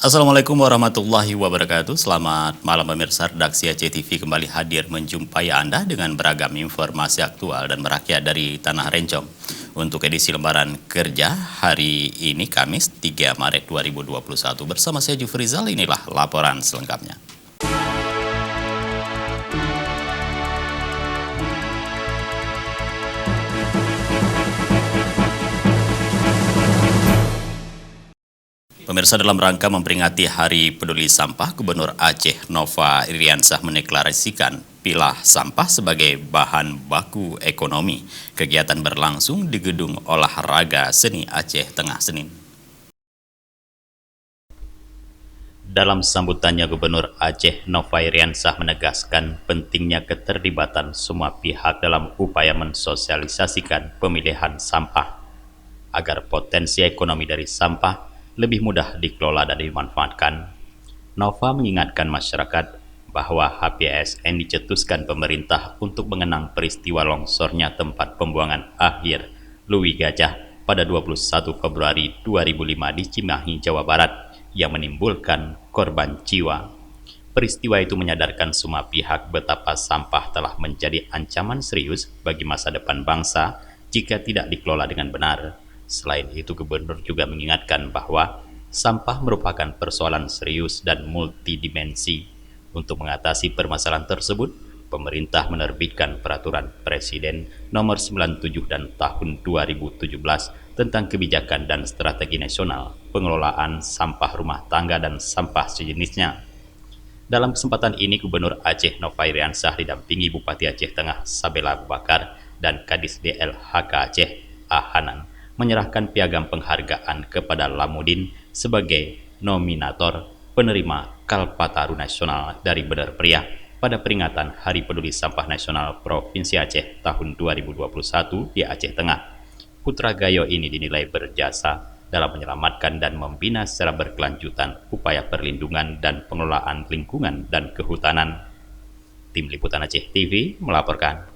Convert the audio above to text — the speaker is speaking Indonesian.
Assalamualaikum warahmatullahi wabarakatuh. Selamat malam pemirsa, redaksi Aceh TV kembali hadir menjumpai Anda dengan beragam informasi aktual dan merakyat dari Tanah Rencong. Untuk edisi Lebaran Kerja hari ini Kamis 3 Maret 2021 bersama saya Jufrizal, inilah laporan selengkapnya. Pemirsa, dalam rangka memperingati Hari Peduli Sampah, Gubernur Aceh Nova Iriansah mendeklarasikan pilah sampah sebagai bahan baku ekonomi. Kegiatan berlangsung di Gedung Olahraga Seni Aceh Tengah Senin. Dalam sambutannya, Gubernur Aceh Nova Iriansah menegaskan pentingnya keterlibatan semua pihak dalam upaya mensosialisasikan pemilihan sampah agar potensi ekonomi dari sampah lebih mudah dikelola dan dimanfaatkan. Nova mengingatkan masyarakat bahwa HPSN dicetuskan pemerintah untuk mengenang peristiwa longsornya tempat pembuangan akhir Lui Gajah pada 21 Februari 2005 di Cimahi, Jawa Barat yang menimbulkan korban jiwa. Peristiwa itu menyadarkan semua pihak betapa sampah telah menjadi ancaman serius bagi masa depan bangsa jika tidak dikelola dengan benar. Selain itu, Gubernur juga mengingatkan bahwa sampah merupakan persoalan serius dan multidimensi. Untuk mengatasi permasalahan tersebut, pemerintah menerbitkan Peraturan Presiden Nomor 97 dan Tahun 2017 tentang Kebijakan dan Strategi Nasional Pengelolaan Sampah Rumah Tangga dan Sampah sejenisnya. Dalam kesempatan ini, Gubernur Aceh Nova Iriansah didampingi Bupati Aceh Tengah Sabela Abu Bakar dan Kadis DLHK Aceh Hanan menyerahkan piagam penghargaan kepada Lamudin sebagai nominator penerima Kalpataru Nasional dari Bener Pria pada peringatan Hari Peduli Sampah Nasional Provinsi Aceh tahun 2021 di Aceh Tengah. Putra Gayo ini dinilai berjasa dalam menyelamatkan dan membina secara berkelanjutan upaya perlindungan dan pengelolaan lingkungan dan kehutanan. Tim Liputan Aceh TV melaporkan.